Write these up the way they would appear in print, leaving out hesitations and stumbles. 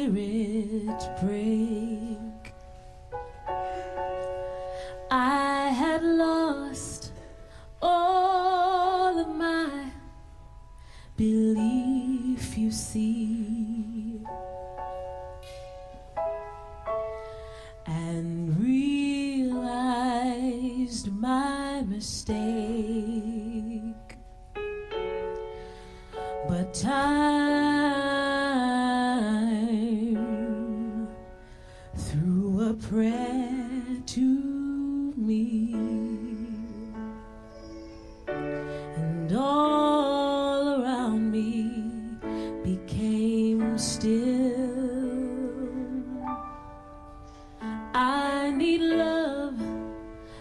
spirit break. I had lost all of my belief, you see, and realized my mistake. But time threw a prayer to me, and all around me became still. I need love,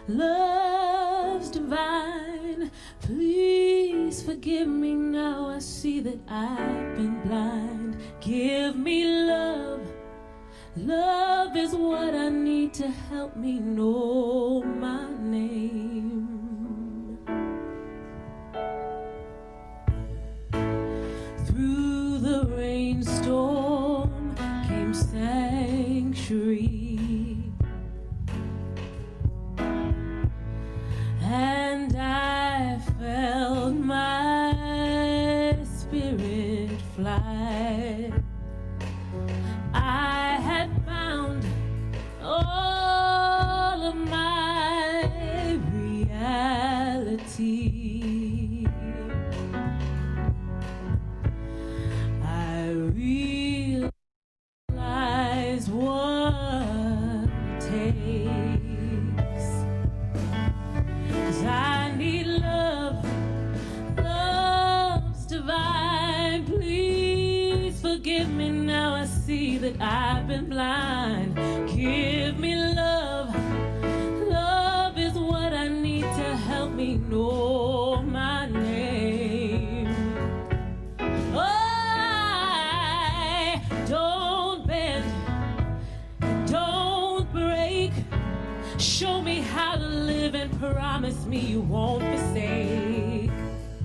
love's divine. Please forgive me now, I see that I've been blind. Give me love, love is what I need to help me know my name. Through the rainstorm came sanctuary, and I felt my spirit fly. I had found all of my reality. I realized what it takes, 'cause I need love, love's divine. Please forgive me now, I see that I've been blind. Give me love, love is what I need to help me know my name. I don't bend, don't break. Show me how to live and promise me you won't forsake.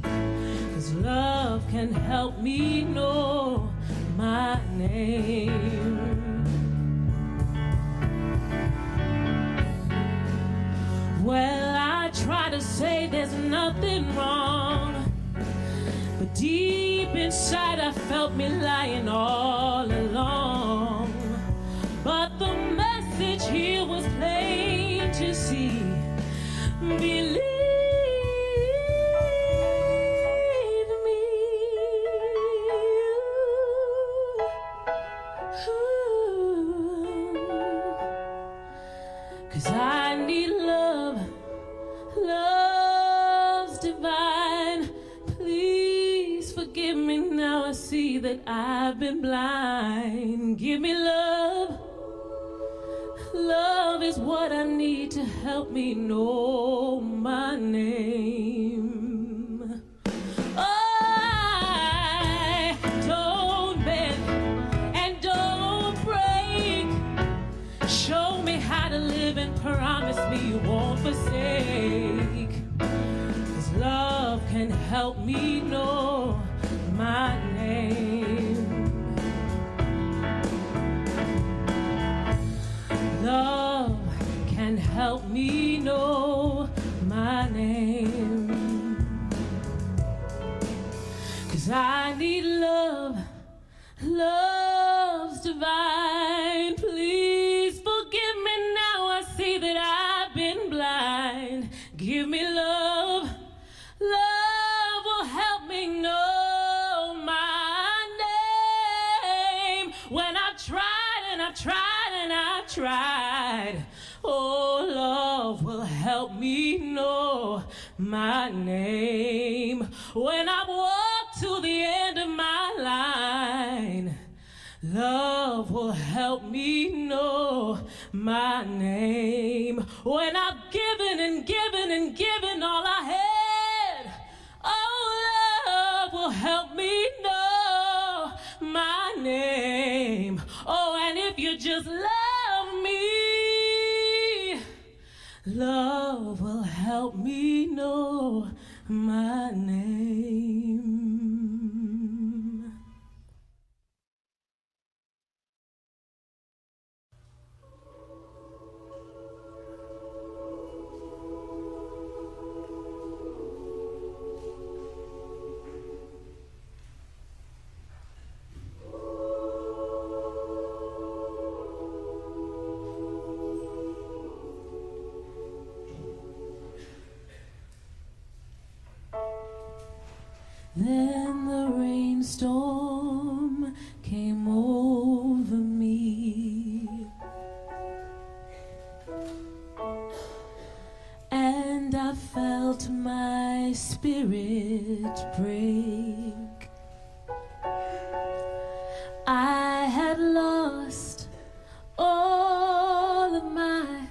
'Cause love can help me know my name. Well, I try to say there's nothing wrong, but deep inside I felt me lying all along. But the message here was plain to see. Believe me. Ooh. 'Cause I need love, love's divine. Please forgive me now, I see that I've been blind. Give me love, love is what I need to help me know my name. I don't bend and don't break. Show me how to live and promise me you won't forsake. 'Cause love can help me know my name. Love can help me know my name. 'Cause I need love, love's divine. Please forgive me now, I see that I've been blind. Give me love, love will help me know my name. When I've tried and I've tried and I've tried, oh, love will help me know my name. When I've walked to the end of my line, love will help me know my name. When I've given and given and given all I had, oh, love will help me know my name. Oh, and if you just love me, love will help me know my name. Then the rainstorm came over me, and I felt my spirit break. I had lost all of my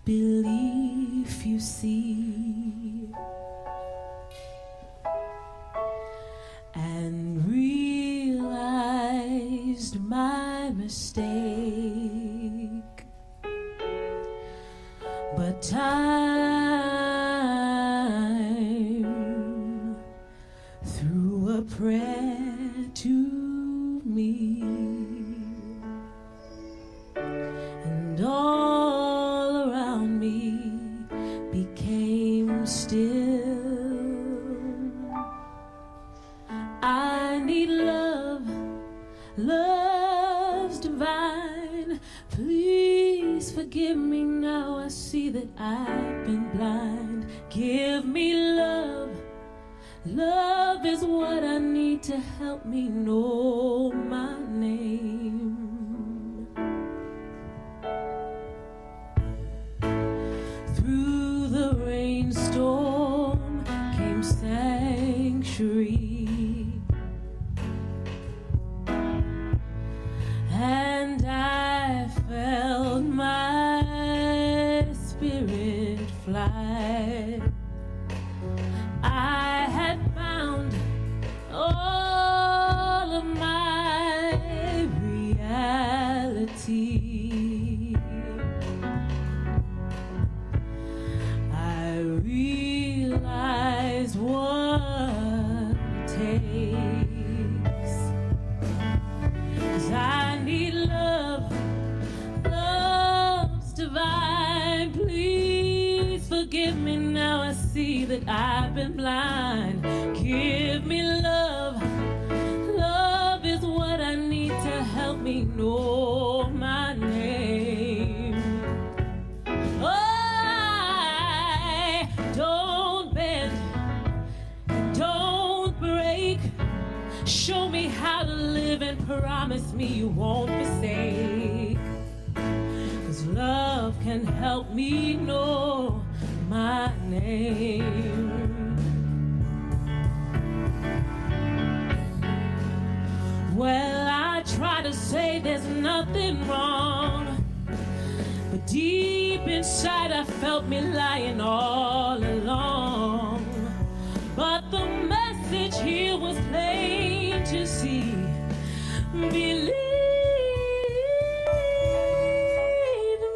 belief, you see, and realized my mistake. But time threw a prayer to me, and all around me became still. I need love, love's divine. Please forgive me now, I see that I've been blind. Give me love, love is what I need to help me know my name. Through the rainstorm came sanctuary, and I felt my spirit fly. I had found all of my reality. I realized what it takes, 'cause I need love, love's divine. Please forgive me now, I see that I've been blind. Give me love, love is what I need to help me know my name. I don't bend, don't break. Show me how to live and promise me you won't forsake. 'Cause love can help me know my name. Well, I try to say there's nothing wrong, but deep inside I felt me lying all along. But the message here was plain to see. Believe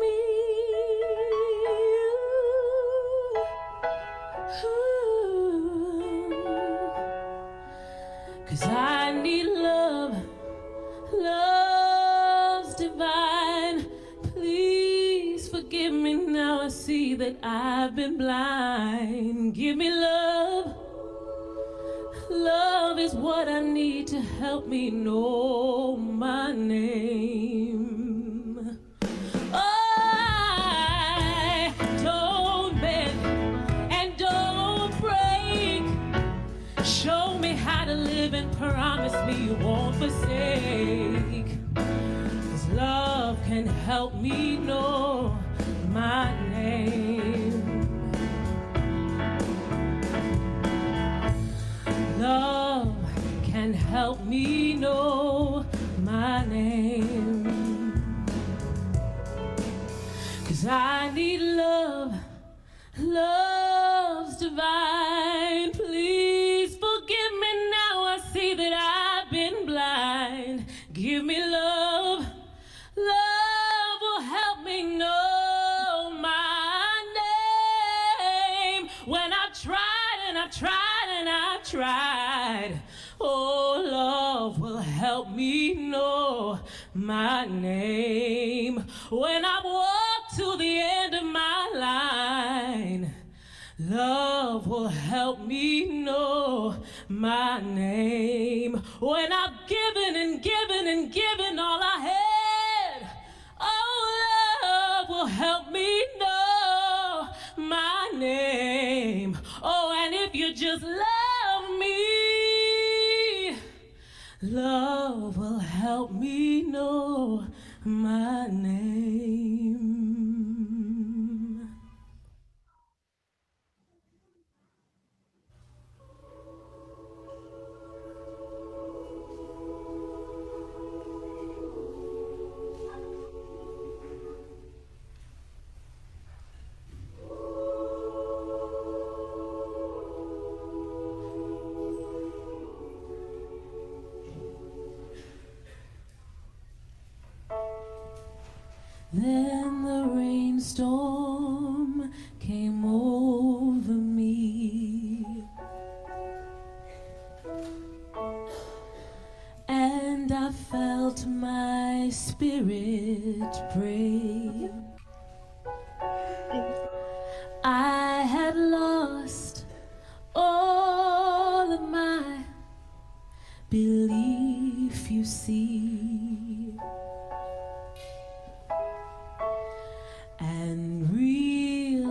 me. Ooh. 'Cause I need love, love's divine. Please forgive me now, I see that I've been blind. Give me love, love is what I need to help me know my name. I don't bend and don't break. Show me how to live and promise me you won't forsake. 'Cause love can help me know my name. Love can help me know my name. 'Cause I need love, love's divine. Please forgive me now, I see that I've been blind. Give me love, love will help me know my name. When I've tried and I've tried and I've tried, oh, love will help me know my name. When I've walked to the end of my line, love will help me know my name. When I've given and given and given all I had, oh, love will help me know my name. Oh, and if you just love me, Love will help me know my name. Then the rainstorm came over me, and I felt my spirit break. I had lost all of my belief, you see, and realized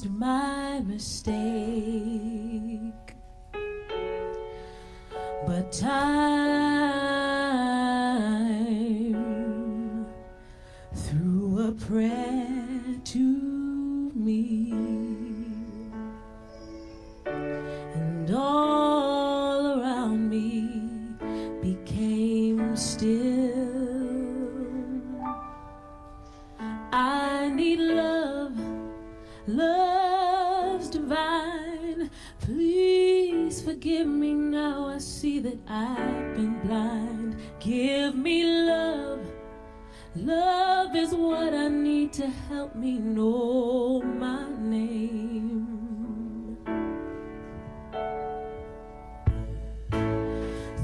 my mistake. But time threw a prayer to me, and all around me became still. I need love, love's divine. Please forgive me now, I see that I've been blind. Give me love, love is what I need to help me know my name.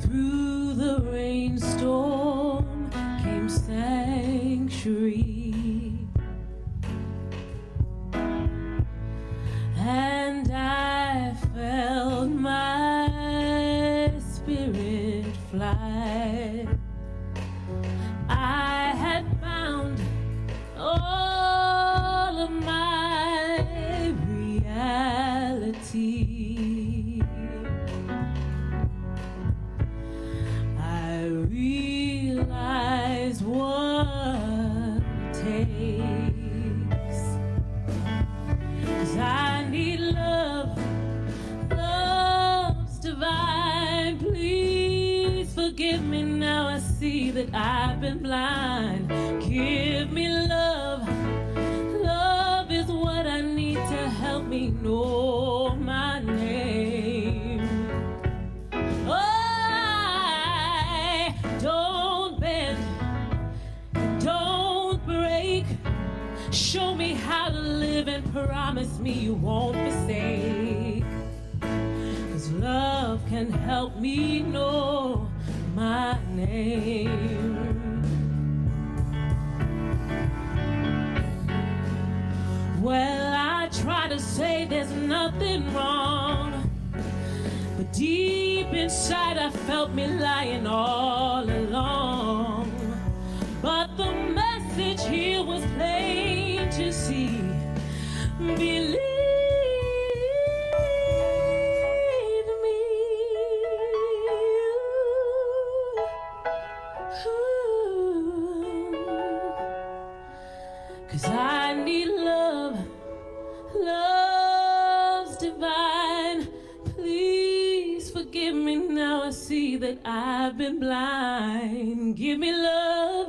Through the rainstorm came sanctuary, and I felt my spirit fly. I had found all of my reality. I realized what it takes, 'cause I need love, love's divine. Please forgive me now, I see that I've been blind. Give me love, love is what I need to help me know my name. I don't bend, don't break. Show me how to live and promise me you won't forsake. 'Cause love can help me know my name. Well, I try to say there's nothing wrong, but deep inside I felt me lying all along. But the message here was plain to see. Believe me. Ooh. 'Cause I need love, love's divine. Please forgive me now, I see that I've been blind. Give me love,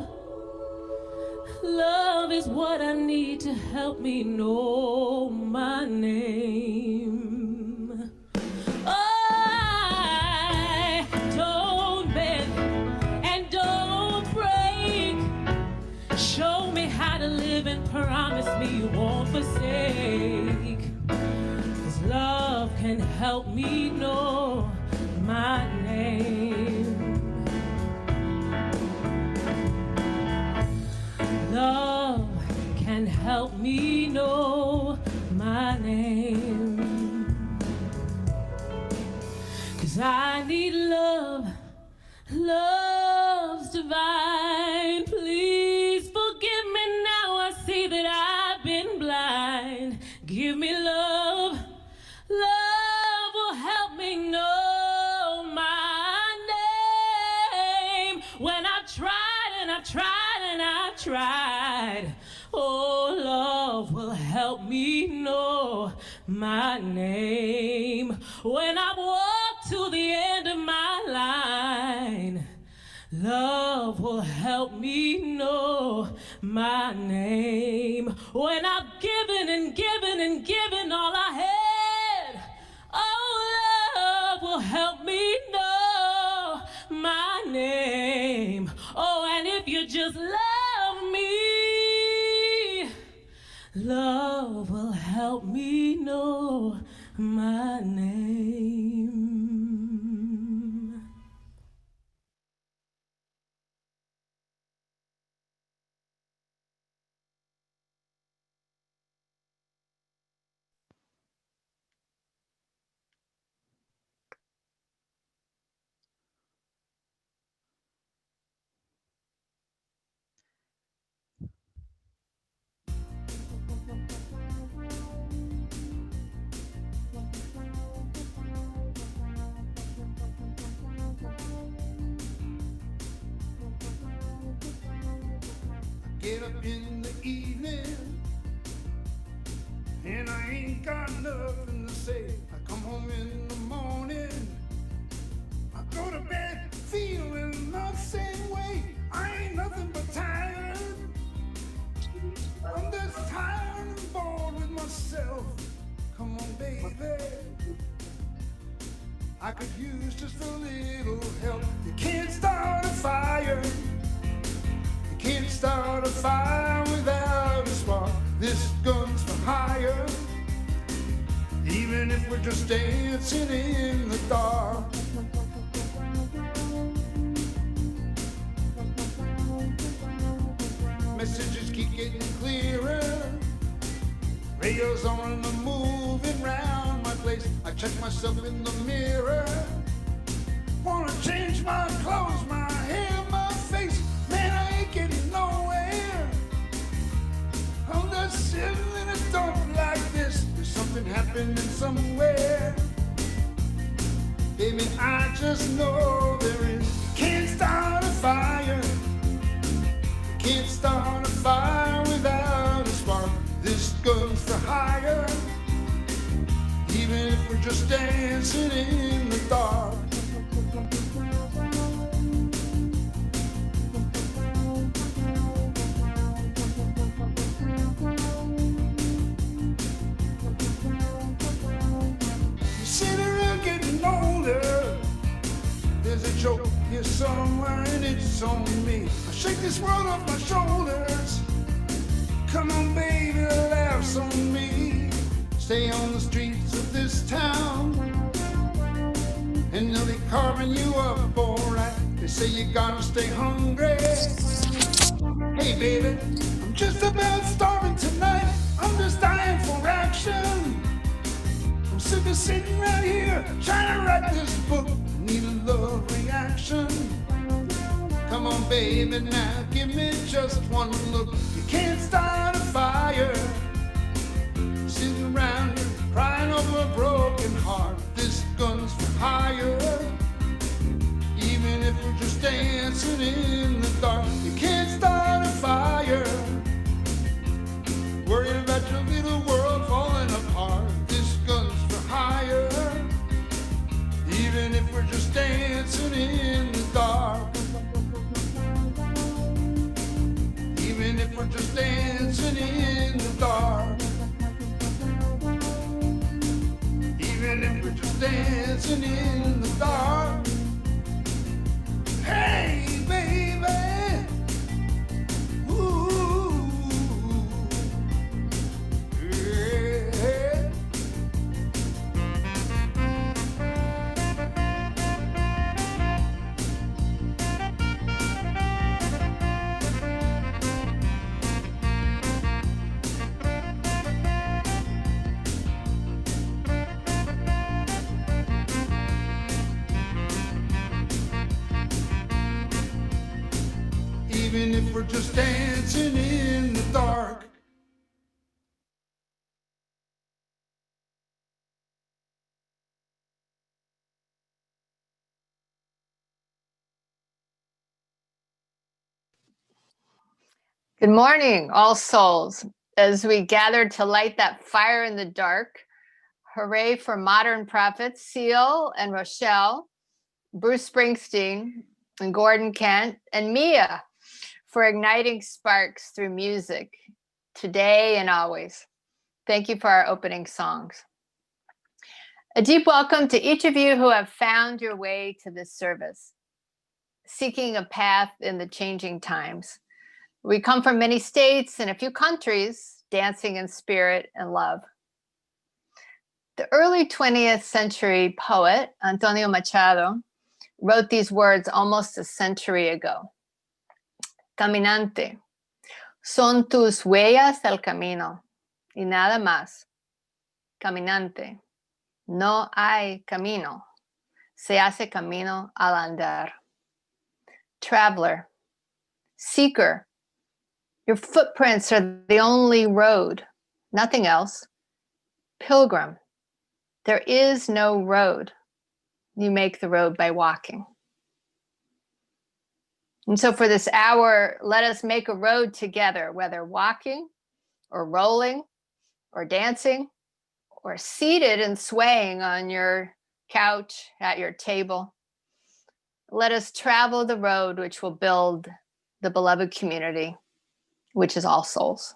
love is what I need to help me know my name. I don't bend and don't break. Show me how to live and promise me you won't forsake. 'Cause love can help me know my name. Love can help me know my name. 'Cause I need love, love's divine. Please forgive me now, I see that I've been blind. Give me love, love will help me know my name. tried. Oh, love will help me know my name. When I walk to the end of my line, love will help me know my name. When I've given and given and given all I had, oh, love will help me know my name. Oh, and if you just love me, love will help me know my name. Get up in the evening and I ain't got nothing to say. I come home in the morning, I go to bed feeling the same way. I ain't nothing but tired. I'm just tired and bored with myself. Come on, baby, I could use just a little help. You can't start a fire. You can't start a fire without a spark. This gun's for hire. Even if we're just dancing in the dark. Messages keep getting clearer. Radio's on the moving round my place. I check myself in the mirror. Wanna change my clothes, my hair, my face. Man, I ain't getting nowhere. I'm just sitting in a dump like this. There's something happening somewhere. Baby, I just know there is. Can't start a fire. Can't start a fire without a spark. This gun's for hire. Even if we're just dancing in the dark. You sit around getting older. There's a joke here somewhere and it's on me. I shake this world off my shoulders. Come on, baby, laughs on me. Stay on the streets of this town and they'll be carving you up alright. They say you gotta stay hungry. Hey, baby, I'm just about starving tonight. I'm just dying for action. I'm sick of sitting right here trying to write this book. I need a love reaction. Come on, baby, now give me just one look. You can't start a fire sitting around here crying over a broken heart. This gun's for hire. Even if we're just dancing in the dark. You can't start a fire worried about your little world falling apart. This gun's for hire. Even if we're just dancing in the dark. Even if we're just dancing in the dark. Even if we're just dancing in the dark. Hey, baby. Ooh. Yeah. Even if we're just dancing in the dark. Good morning, all souls. As we gather to light that fire in the dark, hooray for modern prophets, Seal and Rochelle, Bruce Springsteen, and Gordon Kent, and Mia for igniting sparks through music, today and always. Thank you for our opening songs. A deep welcome to each of you who have found your way to this service, seeking a path in the changing times. We come from many states and a few countries, dancing in spirit and love. The early 20th century poet, Antonio Machado, wrote these words almost a century ago. Caminante, son tus huellas el camino, y nada más. Caminante, no hay camino, se hace camino al andar. Traveler, seeker, your footprints are the only road, nothing else. Pilgrim, there is no road. You make the road by walking. And so for this hour, let us make a road together, whether walking or rolling or dancing or seated and swaying on your couch, at your table. Let us travel the road which will build the beloved community, which is All Souls.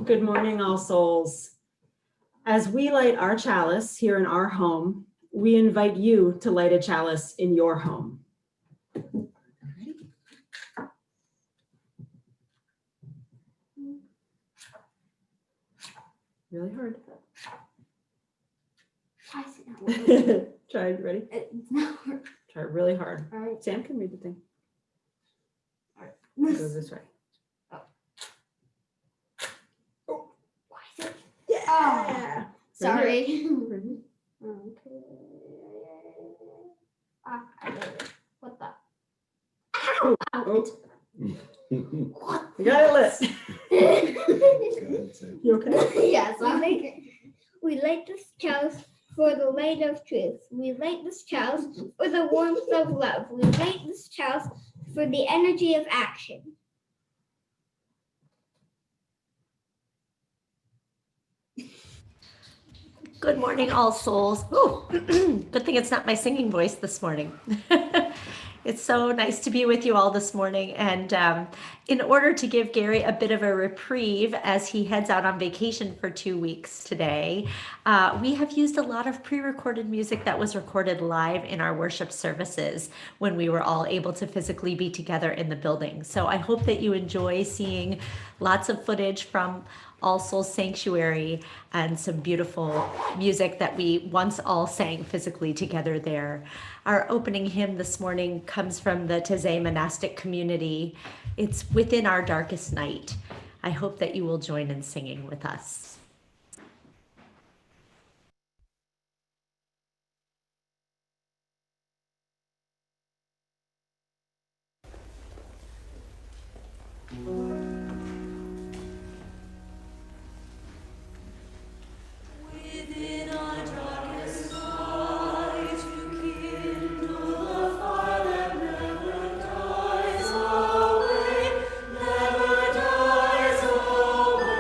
Good morning, All Souls. As we light our chalice here in our home, we invite you to light a chalice in your home. Really hard. Why is it not working? Try it, ready? It's not working. Try it really hard. All right. Sam can read the thing. All right. Go this way. Why is it? Yeah. Sorry. Ready? Okay. I did it. What the? Ow! Ow! Oh. What? You got it lit. You okay? Yes, I'm making. We light this chalice for the light of truth. We light this chalice for the warmth of love. We light this chalice for the energy of action. Good morning, all souls. Oh, good thing it's not my singing voice this morning. It's so nice to be with you all this morning. And in order to give Gary a bit of a reprieve as he heads out on vacation for 2 weeks today, we have used a lot of pre-recorded music that was recorded live in our worship services when we were all able to physically be together in the building. So I hope that you enjoy seeing lots of footage from All Souls Sanctuary and some beautiful music that we once all sang physically together there. Our opening hymn this morning comes from the Taizé monastic community. It's Within Our Darkest Night. I hope that you will join in singing with us. Never dies away.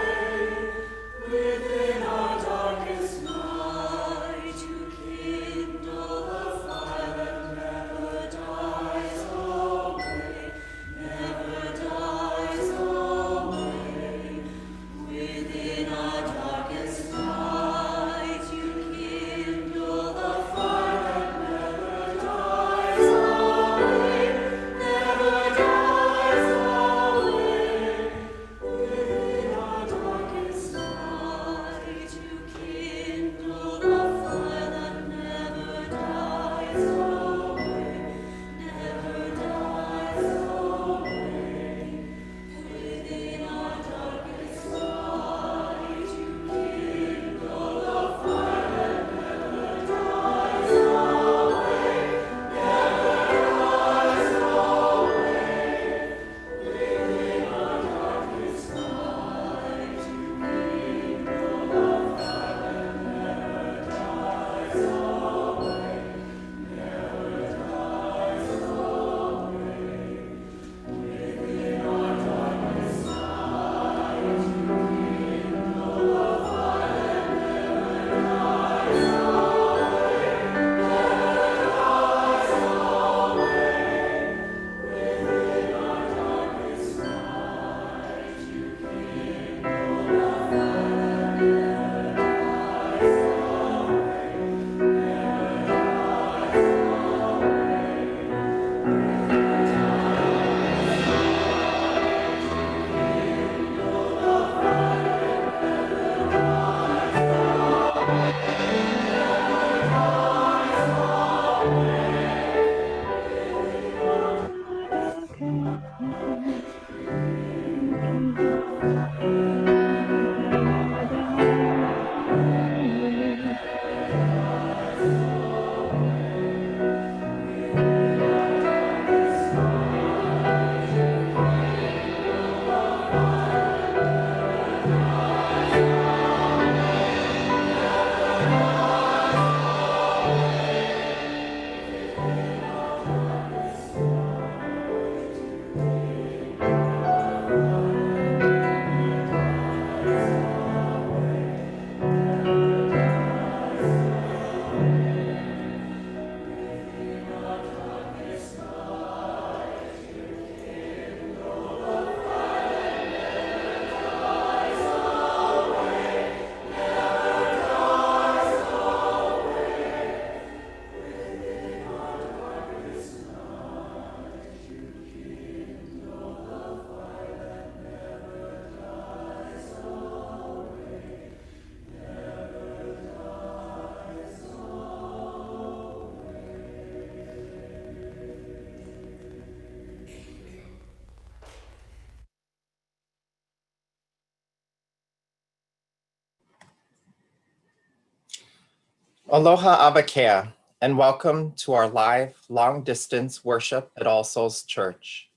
Aloha Abakea, and welcome to our live long-distance worship at All Souls Church.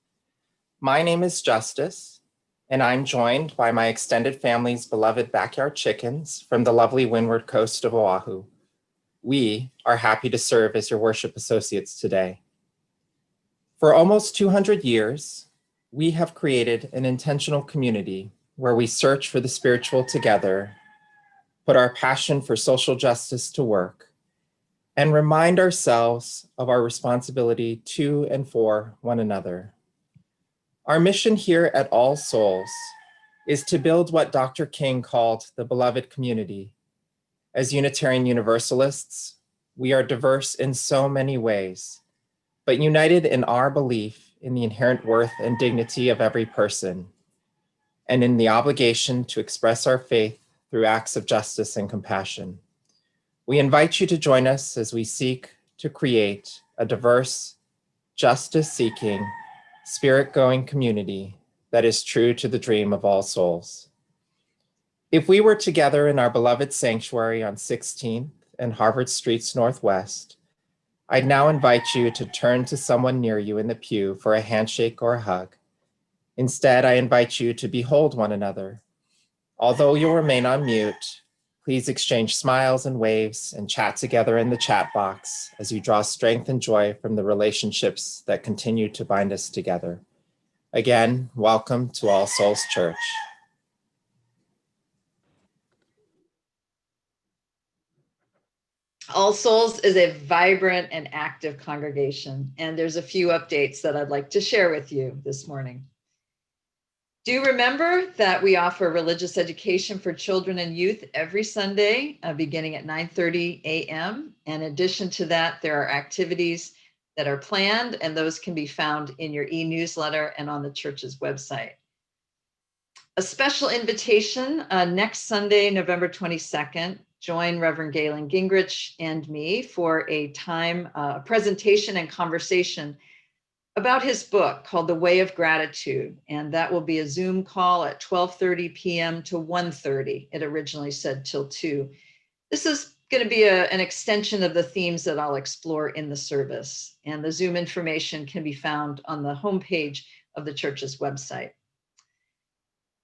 My name is Justice, and I'm joined by my extended family's beloved backyard chickens from the lovely windward coast of Oahu. We are happy to serve as your worship associates today. For almost 200 years, we have created an intentional community where we search for the spiritual together, put our passion for social justice to work, and remind ourselves of our responsibility to and for one another. Our mission here at All Souls is to build what Dr. King called the beloved community. As Unitarian Universalists, we are diverse in so many ways, but united in our belief in the inherent worth and dignity of every person, and in the obligation to express our faith through acts of justice and compassion. We invite you to join us as we seek to create a diverse, justice-seeking, spirit-going community that is true to the dream of all souls. If we were together in our beloved sanctuary on 16th and Harvard Streets Northwest, I'd now invite you to turn to someone near you in the pew for a handshake or a hug. Instead, I invite you to behold one another. Although you'll remain on mute, please exchange smiles and waves and chat together in the chat box as you draw strength and joy from the relationships that continue to bind us together. Again, welcome to All Souls Church. All Souls is a vibrant and active congregation, and there's a few updates that I'd like to share with you this morning. Do remember that we offer religious education for children and youth every Sunday, beginning at 9:30 a.m. In addition to that, there are activities that are planned, and those can be found in your e-newsletter and on the church's website. A special invitation next Sunday, November 22nd, join Reverend Galen Gingrich and me for a time presentation and conversation about his book called The Way of Gratitude. And that will be a Zoom call at 12:30 p.m. to 1:30. It originally said till 2. This is going to be an extension of the themes that I'll explore in the service. And the Zoom information can be found on the homepage of the church's website.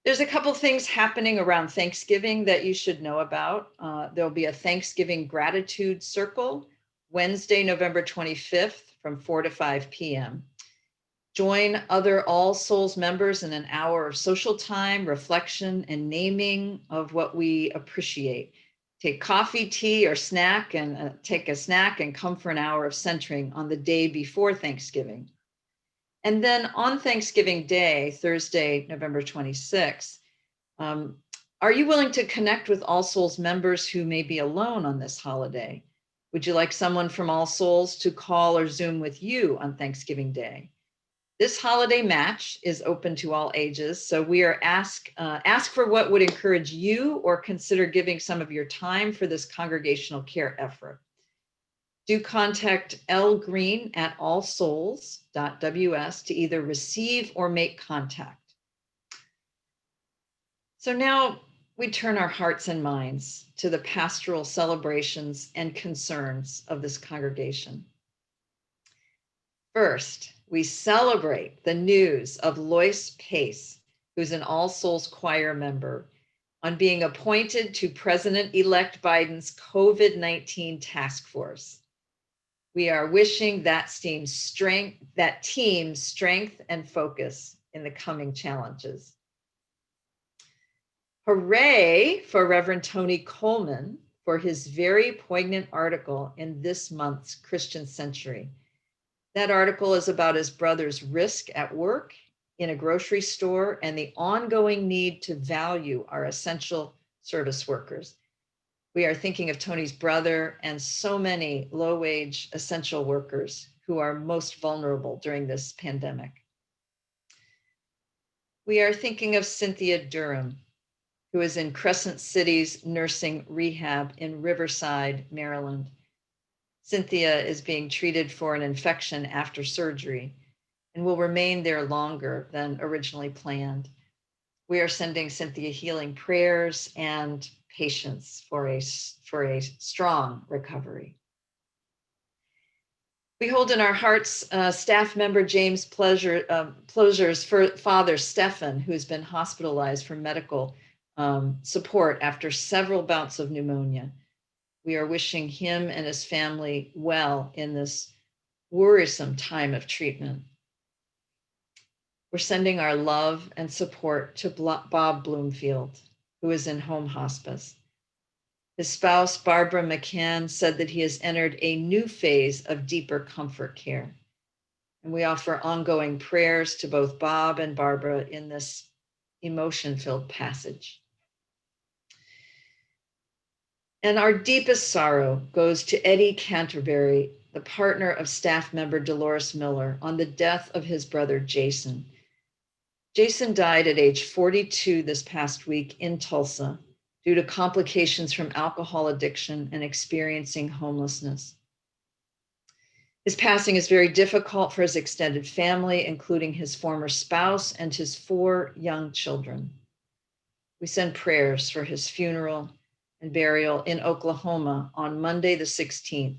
There's a couple things happening around Thanksgiving that you should know about. There'll be a Thanksgiving Gratitude Circle Wednesday, November 25th from 4 to 5 p.m. Join other All Souls members in an hour of social time, reflection, and naming of what we appreciate. Take coffee, tea, or snack, and take a snack and come for an hour of centering on the day before Thanksgiving. And then on Thanksgiving Day, Thursday, November 26th, are you willing to connect with All Souls members who may be alone on this holiday? Would you like someone from All Souls to call or Zoom with you on Thanksgiving Day? This holiday match is open to all ages, so we are ask for what would encourage you or consider giving some of your time for this congregational care effort. Do contact L. Green at allsouls.ws to either receive or make contact. So now we turn our hearts and minds to the pastoral celebrations and concerns of this congregation. First, we celebrate the news of Lois Pace, who's an All Souls choir member, on being appointed to President-elect Biden's COVID-19 task force. We are wishing that team strength and focus in the coming challenges. Hooray for Reverend Tony Coleman for his very poignant article in this month's Christian Century. That article is about his brother's risk at work, in a grocery store, and the ongoing need to value our essential service workers. We are thinking of Tony's brother and so many low-wage essential workers who are most vulnerable during this pandemic. We are thinking of Cynthia Durham, who is in Crescent City's nursing rehab in Riverside, Maryland. Cynthia is being treated for an infection after surgery and will remain there longer than originally planned. We are sending Cynthia healing prayers and patience for a strong recovery. We hold in our hearts staff member James Pleasure's father, Stefan, who has been hospitalized for medical support after several bouts of pneumonia. We are wishing him and his family well in this worrisome time of treatment. We're sending our love and support to Bob Bloomfield, who is in home hospice. His spouse, Barbara McCann, said that he has entered a new phase of deeper comfort care. And we offer ongoing prayers to both Bob and Barbara in this emotion-filled passage. And our deepest sorrow goes to Eddie Canterbury, the partner of staff member Dolores Miller, on the death of his brother, Jason. Jason died at age 42 this past week in Tulsa due to complications from alcohol addiction and experiencing homelessness. His passing is very difficult for his extended family, including his former spouse and his 4 young children. We send prayers for his funeral and burial in Oklahoma on Monday, the 16th,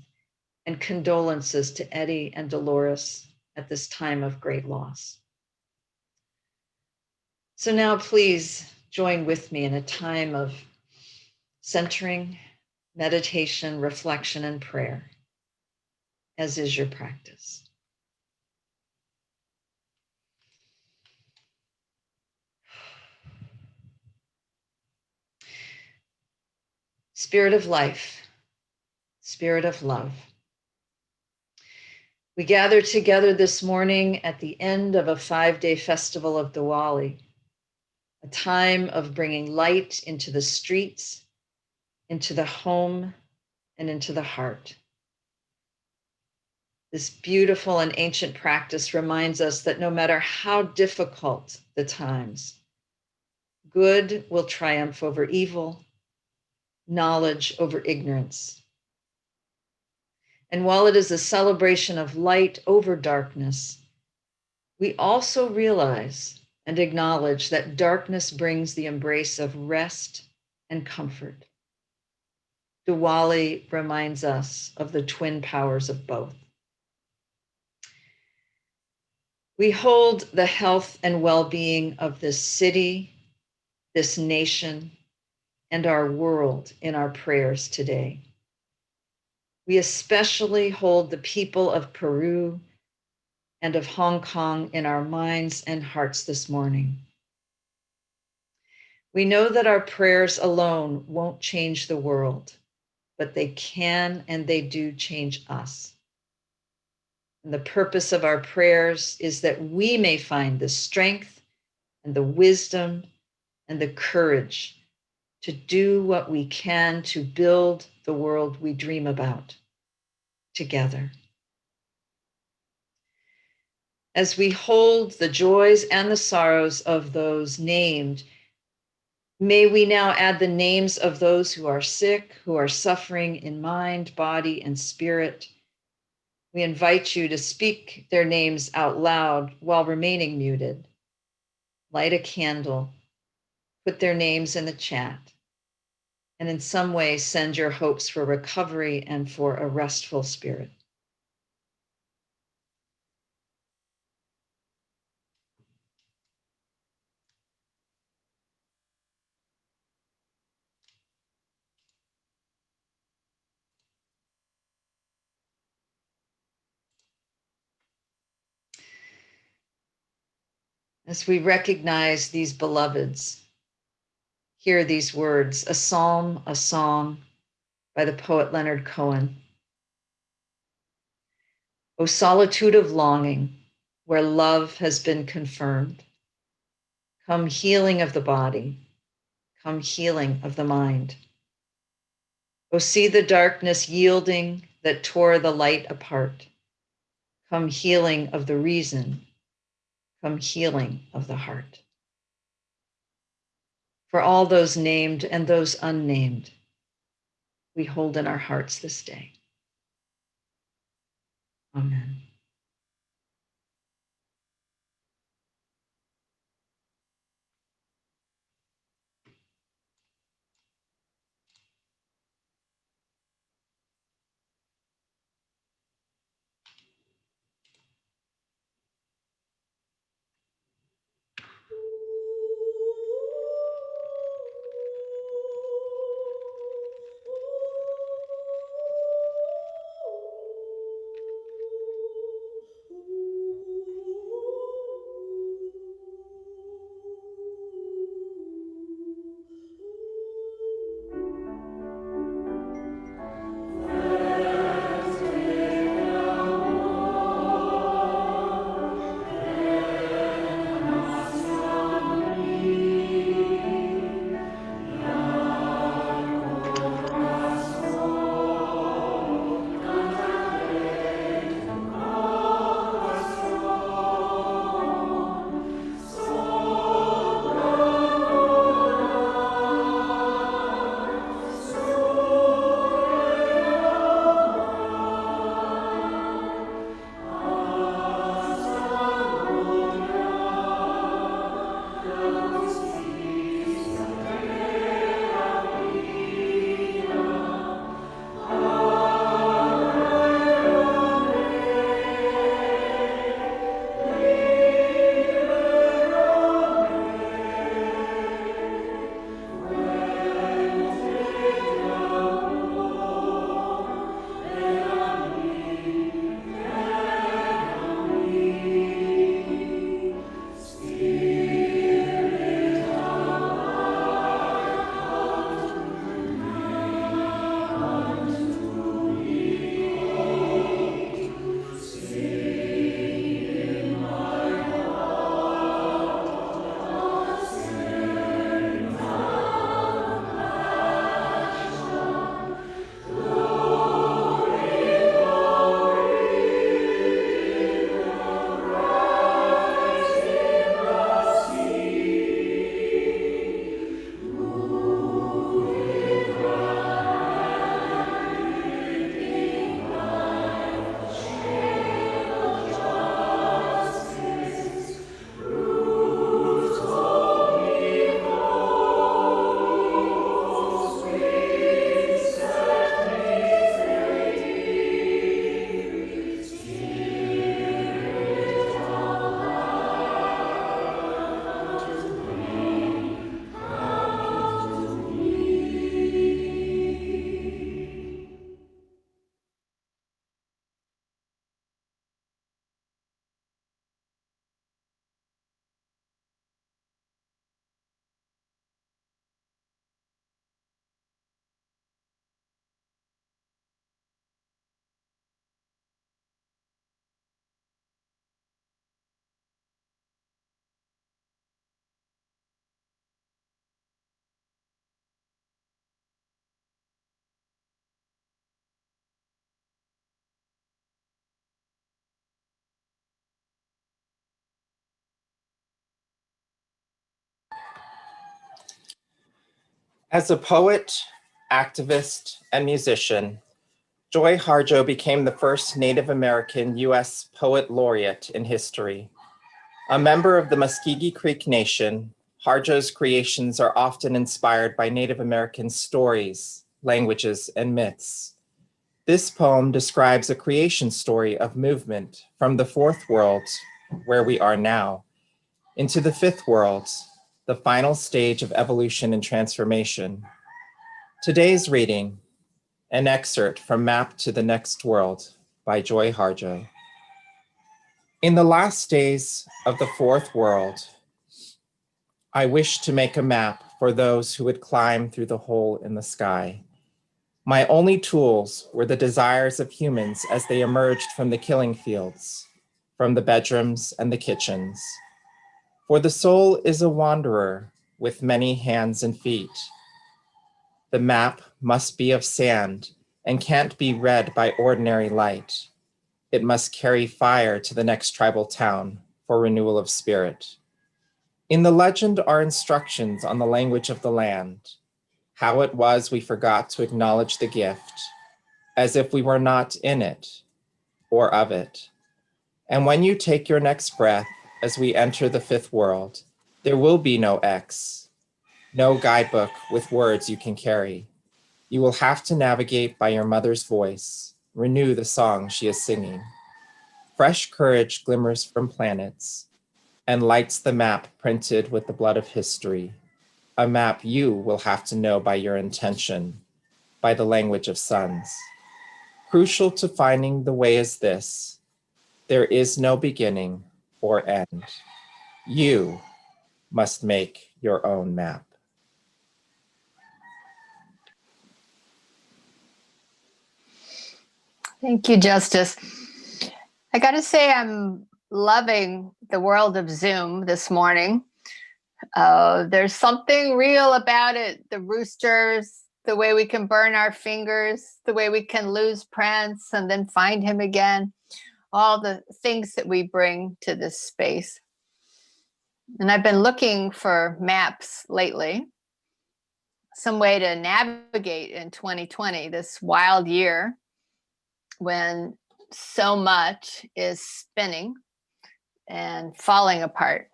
and condolences to Eddie and Dolores at this time of great loss. So now please join with me in a time of centering, meditation, reflection, and prayer, as is your practice. Spirit of life, Spirit of love. We gather together this morning at the end of a 5-day festival of Diwali, a time of bringing light into the streets, into the home, and into the heart. This beautiful and ancient practice reminds us that no matter how difficult the times, good will triumph over evil, knowledge over ignorance. And while it is a celebration of light over darkness, we also realize and acknowledge that darkness brings the embrace of rest and comfort. Diwali reminds us of the twin powers of both. We hold the health and well-being of this city, this nation, and our world in our prayers today. We especially hold the people of Peru and of Hong Kong in our minds and hearts this morning. We know that our prayers alone won't change the world, but they can and they do change us. And the purpose of our prayers is that we may find the strength and the wisdom and the courage to do what we can to build the world we dream about together. As we hold the joys and the sorrows of those named, may we now add the names of those who are sick, who are suffering in mind, body, and spirit. We invite you to speak their names out loud while remaining muted. Light a candle, put their names in the chat, and in some way send your hopes for recovery and for a restful spirit. As we recognize these beloveds, hear these words, a psalm, a song by the poet Leonard Cohen. O solitude of longing, where love has been confirmed, come healing of the body, come healing of the mind. O see the darkness yielding that tore the light apart, come healing of the reason, come healing of the heart. For all those named and those unnamed, we hold in our hearts this day. Amen. As a poet, activist, and musician, Joy Harjo became the first Native American U.S. Poet Laureate in history. A member of the Muskogee Creek Nation, Harjo's creations are often inspired by Native American stories, languages, and myths. This poem describes a creation story of movement from the fourth world, where we are now, into the fifth world, the final stage of evolution and transformation. Today's reading, an excerpt from Map to the Next World by Joy Harjo. In the last days of the fourth world, I wish to make a map for those who would climb through the hole in the sky. My only tools were the desires of humans as they emerged from the killing fields, from the bedrooms and the kitchens. For the soul is a wanderer with many hands and feet. The map must be of sand and can't be read by ordinary light. It must carry fire to the next tribal town for renewal of spirit. In the legend are instructions on the language of the land, how it was we forgot to acknowledge the gift, as if we were not in it or of it. And when you take your next breath as we enter the fifth world, there will be no X, no guidebook with words you can carry. You will have to navigate by your mother's voice, renew the song she is singing. Fresh courage glimmers from planets and lights the map printed with the blood of history, a map you will have to know by your intention, by the language of suns. Crucial to finding the way is this: there is no beginning or end. You must make your own map. Thank you, Justice. I got to say, I'm loving the world of Zoom this morning. There's something real about it. The roosters, the way we can burn our fingers, the way we can lose Prince and then find him again, all the things that we bring to this space. And I've been looking for maps lately, some way to navigate in 2020, this wild year when so much is spinning and falling apart.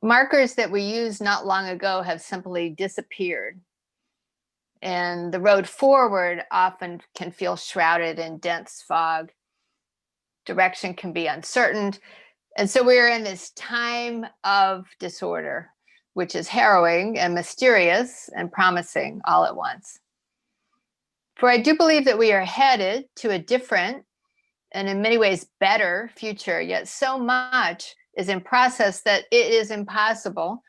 Markers that we used not long ago have simply disappeared. And the road forward often can feel shrouded in dense fog. Direction can be uncertain. And so we're in this time of disorder, which is harrowing and mysterious and promising all at once. For I do believe that we are headed to a different and in many ways better future, yet so much is in process that it is impossible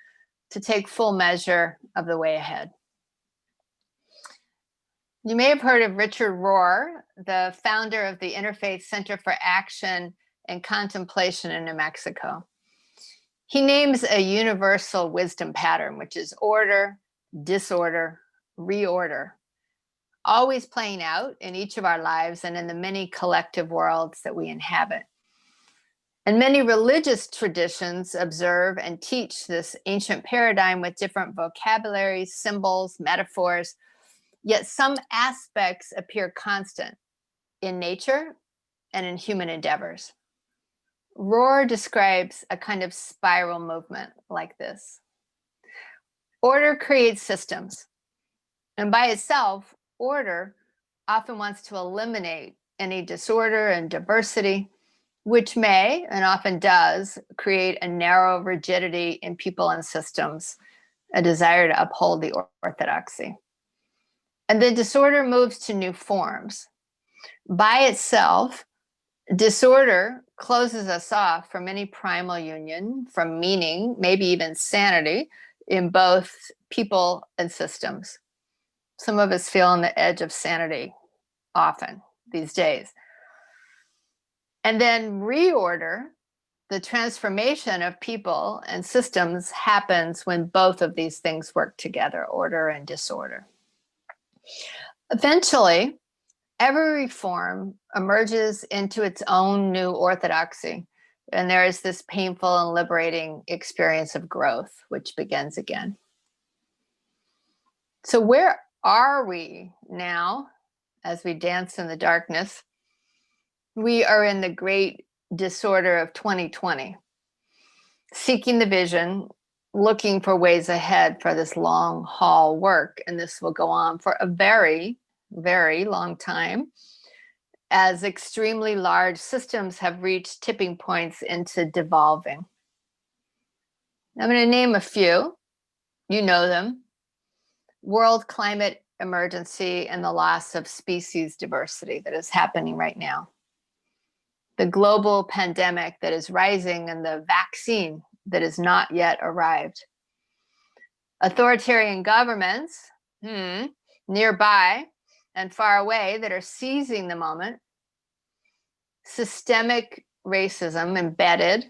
to take full measure of the way ahead. You may have heard of Richard Rohr, the founder of the Interfaith Center for Action and Contemplation in New Mexico. He names a universal wisdom pattern, which is order, disorder, reorder, always playing out in each of our lives and in the many collective worlds that we inhabit. And many religious traditions observe and teach this ancient paradigm with different vocabularies, symbols, metaphors, yet some aspects appear constant in nature and in human endeavors. Rohr describes a kind of spiral movement like this. Order creates systems, and by itself, order often wants to eliminate any disorder and diversity, which may, and often does, create a narrow rigidity in people and systems, a desire to uphold the orthodoxy. And then disorder moves to new forms. By itself, disorder closes us off from any primal union, from meaning, maybe even sanity, in both people and systems. Some of us feel on the edge of sanity often these days. And then reorder, the transformation of people and systems, happens when both of these things work together, order and disorder. Eventually, every reform emerges into its own new orthodoxy, and there is this painful and liberating experience of growth, which begins again. So where are we now as we dance in the darkness? We are in the great disorder of 2020, seeking the vision, looking for ways ahead for this long haul work. And this will go on for a very, very long time, as extremely large systems have reached tipping points into devolving. I'm going to name a few. You know them. World climate emergency and the loss of species diversity that is happening right now. The global pandemic that is rising and the vaccine that has not yet arrived. Authoritarian governments nearby and far away that are seizing the moment. Systemic racism embedded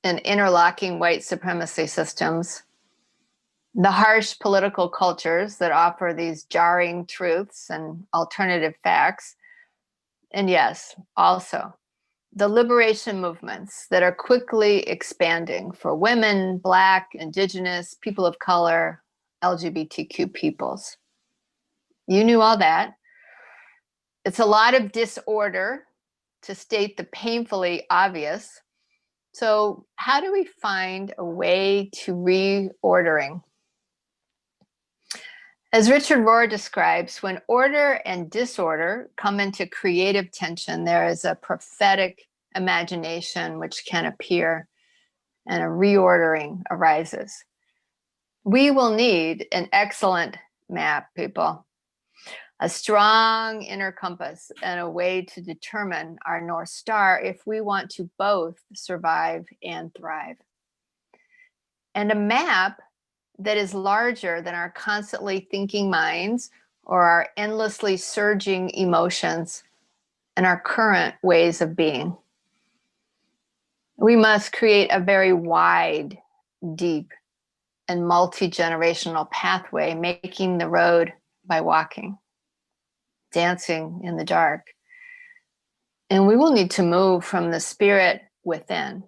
in interlocking white supremacy systems. The harsh political cultures that offer these jarring truths and alternative facts. And yes, also the liberation movements that are quickly expanding for women, Black, Indigenous, people of color, LGBTQ peoples. You knew all that. It's a lot of disorder, to state the painfully obvious. So how do we find a way to reordering? As Richard Rohr describes, when order and disorder come into creative tension, there is a prophetic imagination which can appear and a reordering arises. We will need an excellent map, people, a strong inner compass and a way to determine our North Star if we want to both survive and thrive. And a map that is larger than our constantly thinking minds or our endlessly surging emotions and our current ways of being. We must create a very wide, deep, and multi-generational pathway, making the road by walking, dancing in the dark. And we will need to move from the spirit within,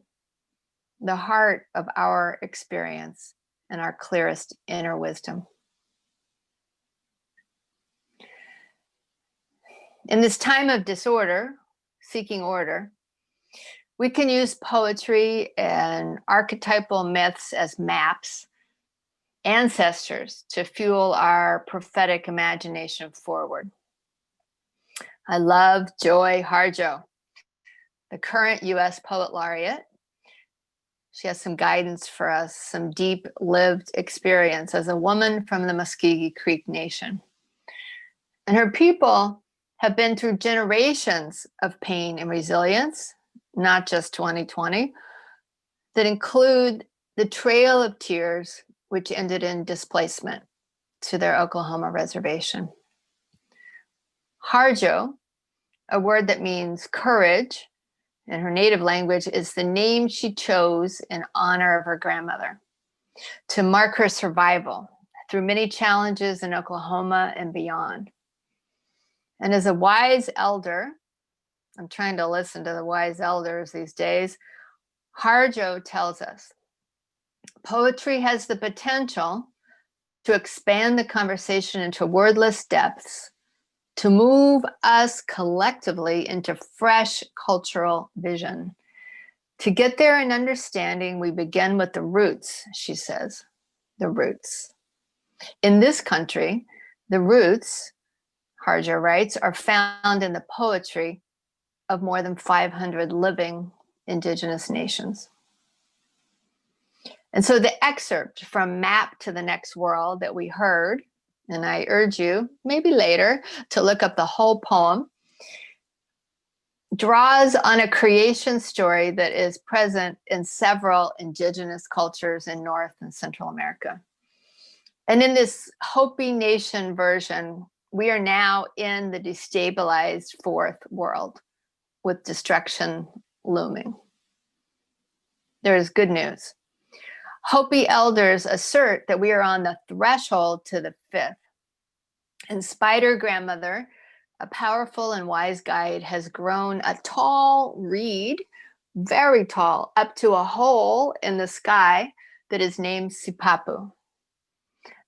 the heart of our experience, and our clearest inner wisdom. In this time of disorder, seeking order, we can use poetry and archetypal myths as maps, ancestors to fuel our prophetic imagination forward. I love Joy Harjo, the current US Poet Laureate. She has some guidance for us, some deep lived experience as a woman from the Muscogee Creek Nation. And her people have been through generations of pain and resilience, not just 2020, that include the Trail of Tears, which ended in displacement to their Oklahoma reservation. Harjo, a word that means courage, in her native language, is the name she chose in honor of her grandmother to mark her survival through many challenges in Oklahoma and beyond. And as a wise elder, I'm trying to listen to the wise elders these days, Harjo tells us, poetry has the potential to expand the conversation into wordless depths, to move us collectively into fresh cultural vision. To get there in understanding, we begin with the roots, she says, the roots. In this country, the roots, Harjo writes, are found in the poetry of more than 500 living Indigenous nations. And so the excerpt from Map to the Next World that we heard, and I urge you, maybe later, to look up the whole poem, draws on a creation story that is present in several Indigenous cultures in North and Central America. And in this Hopi Nation version, we are now in the destabilized fourth world with destruction looming. There is good news. Hopi elders assert that we are on the threshold to the fifth. And Spider Grandmother, a powerful and wise guide, has grown a tall reed, very tall, up to a hole in the sky that is named Sipapu.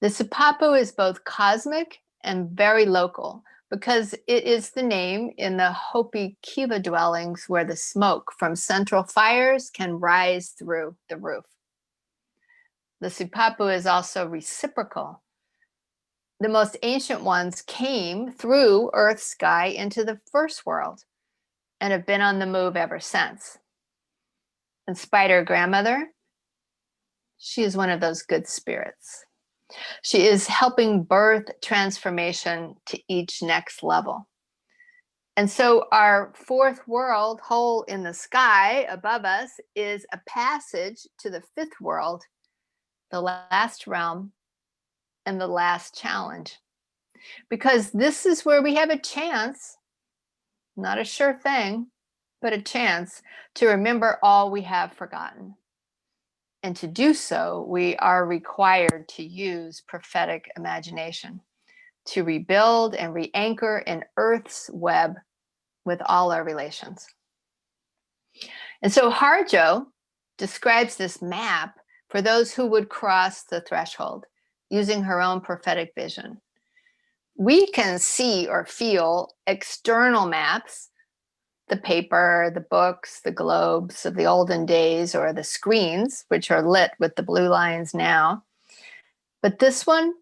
The Sipapu is both cosmic and very local because it is the name in the Hopi Kiva dwellings where the smoke from central fires can rise through the roof. The Sipapu is also reciprocal. The most ancient ones came through Earth's sky into the first world and have been on the move ever since. And Spider Grandmother, she is one of those good spirits. She is helping birth transformation to each next level. And so our fourth world, hole in the sky above us, is a passage to the fifth world, the last realm, and the last challenge. Because this is where we have a chance, not a sure thing, but a chance to remember all we have forgotten. And to do so, we are required to use prophetic imagination to rebuild and re-anchor in Earth's web with all our relations. And so Harjo describes this map for those who would cross the threshold using her own prophetic vision. We can see or feel external maps, the paper, the books, the globes of the olden days, or the screens, which are lit with the blue lines now. But this one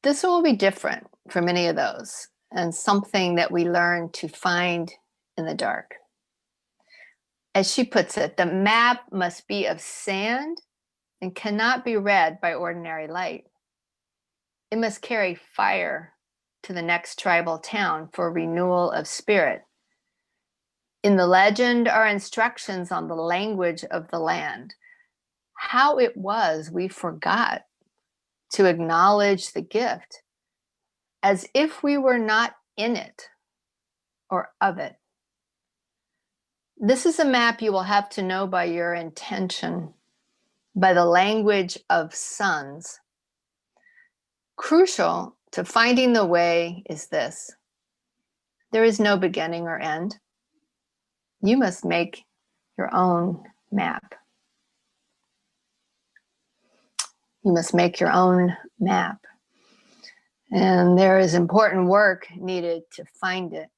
will be different from any of those, and something that we learn to find in the dark. As she puts it, the map must be of sand and cannot be read by ordinary light. It must carry fire to the next tribal town for renewal of spirit. In the legend are instructions on the language of the land. How it was we forgot to acknowledge the gift as if we were not in it or of it. This is a map you will have to know by your intention, by the language of sons. Crucial to finding the way is this: there is no beginning or end. You must make your own map. You must make your own map. And there is important work needed to find it.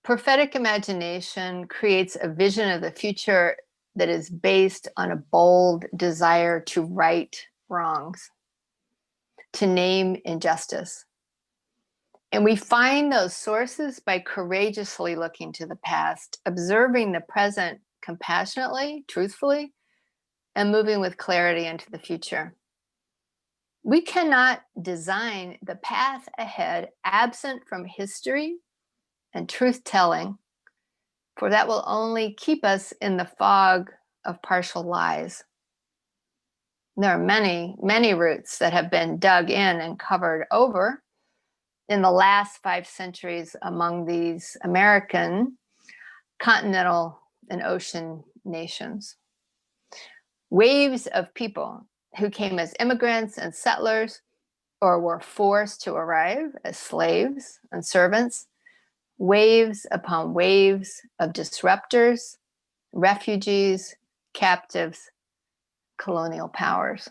Prophetic imagination creates a vision of the future that is based on a bold desire to right wrongs, to name injustice. And we find those sources by courageously looking to the past, observing the present compassionately, truthfully, and moving with clarity into the future. We cannot design the path ahead absent from history and truth-telling, for that will only keep us in the fog of partial lies. There are many, many roots that have been dug in and covered over in the last 5 centuries among these American, continental, and ocean nations. Waves of people who came as immigrants and settlers or were forced to arrive as slaves and servants, waves upon waves of disruptors, refugees, captives, colonial powers.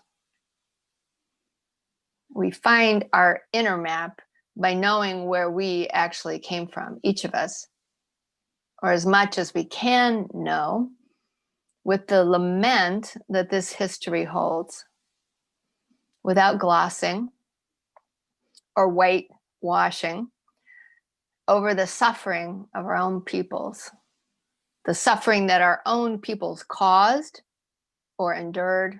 We find our inner map by knowing where we actually came from, each of us, or as much as we can know, with the lament that this history holds, without glossing or whitewashing over the suffering of our own peoples, the suffering that our own peoples caused or endured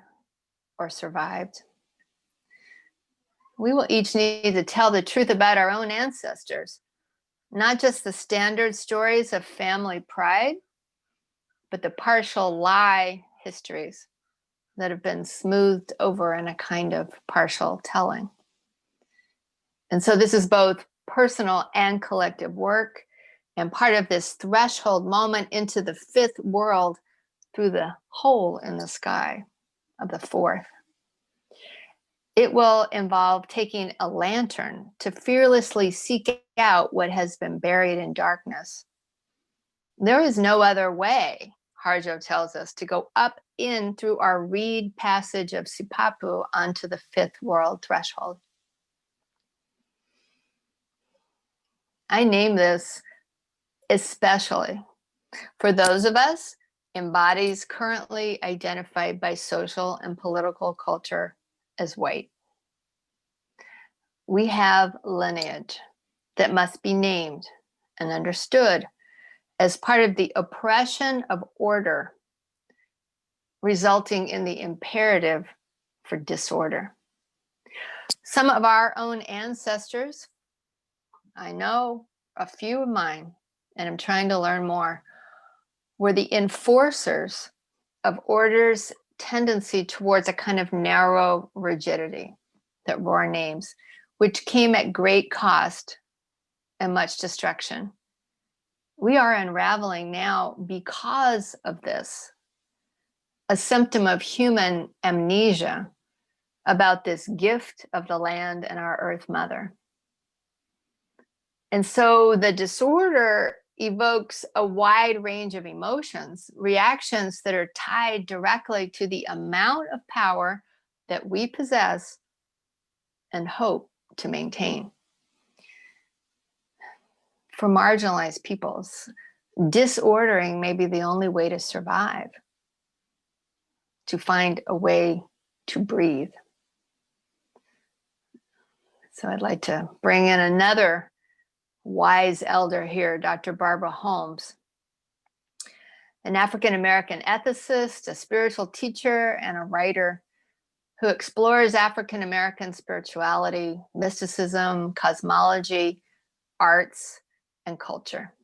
or survived. We will each need to tell the truth about our own ancestors, not just the standard stories of family pride, but the partial lie histories that have been smoothed over in a kind of partial telling. And so this is both personal and collective work, and part of this threshold moment into the fifth world through the hole in the sky of the fourth. It will involve taking a lantern to fearlessly seek out what has been buried in darkness. There is no other way Harjo tells us, to go up in through our reed passage of Sipapu onto the fifth world threshold. I name this especially for those of us in bodies currently identified by social and political culture as white. We have lineage that must be named and understood as part of the oppression of order, resulting in the imperative for disorder. Some of our own ancestors, I know a few of mine, and I'm trying to learn more, were the enforcers of order's tendency towards a kind of narrow rigidity that were our names, which came at great cost and much destruction. We are unraveling now because of this, a symptom of human amnesia about this gift of the land and our Earth Mother. And so the disorder evokes a wide range of emotions, reactions that are tied directly to the amount of power that we possess and hope to maintain. For marginalized peoples, disordering may be the only way to survive, to find a way to breathe. So I'd like to bring in another wise elder here, Dr. Barbara Holmes, an African-American ethicist, a spiritual teacher, and a writer who explores African-American spirituality, mysticism, cosmology, arts, and culture.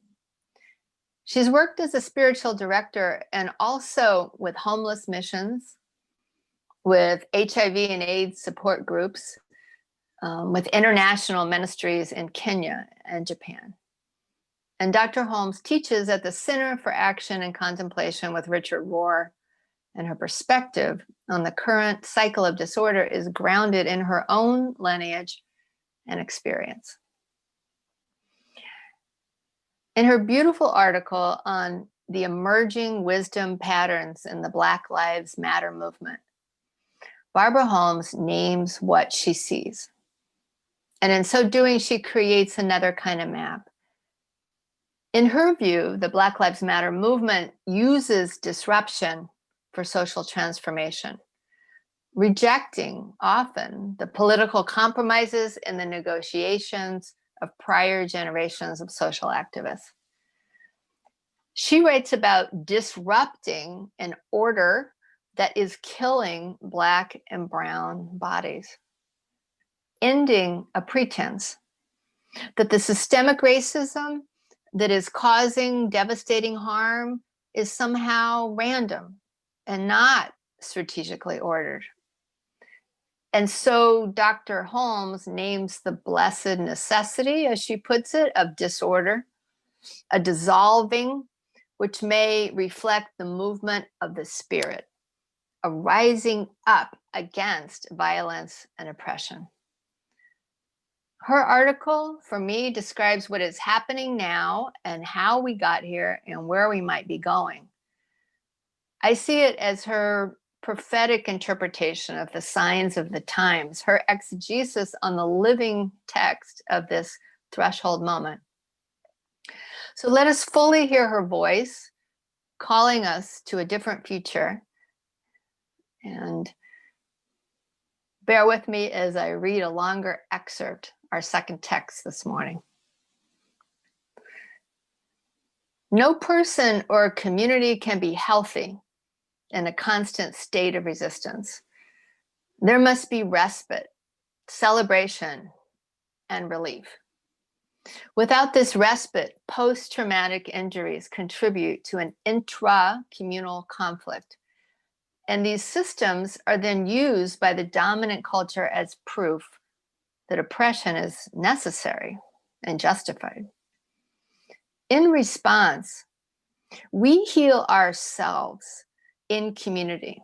She's worked as a spiritual director and also with homeless missions, with HIV and AIDS support groups, with international ministries in Kenya and Japan. And Dr. Holmes teaches at the Center for Action and Contemplation with Richard Rohr, and her perspective on the current cycle of disorder is grounded in her own lineage and experience. In her beautiful article on the emerging wisdom patterns in the Black Lives Matter movement, Barbara Holmes names what she sees. And in so doing, she creates another kind of map. In her view, the Black Lives Matter movement uses disruption for social transformation, rejecting often the political compromises and the negotiations of prior generations of social activists. She writes about disrupting an order that is killing Black and brown bodies, ending a pretense that the systemic racism that is causing devastating harm is somehow random and not strategically ordered. And so Dr. Holmes names the blessed necessity, as she puts it, of disorder, a dissolving, which may reflect the movement of the spirit, a rising up against violence and oppression. Her article, for me, describes what is happening now and how we got here and where we might be going. I see it as her prophetic interpretation of the signs of the times, her exegesis on the living text of this threshold moment. So let us fully hear her voice, calling us to a different future. And bear with me as I read a longer excerpt, our second text this morning. No person or community can be healthy in a constant state of resistance. There must be respite, celebration, and relief. Without this respite, post-traumatic injuries contribute to an intra-communal conflict. And these systems are then used by the dominant culture as proof that oppression is necessary and justified. In response, we heal ourselves in community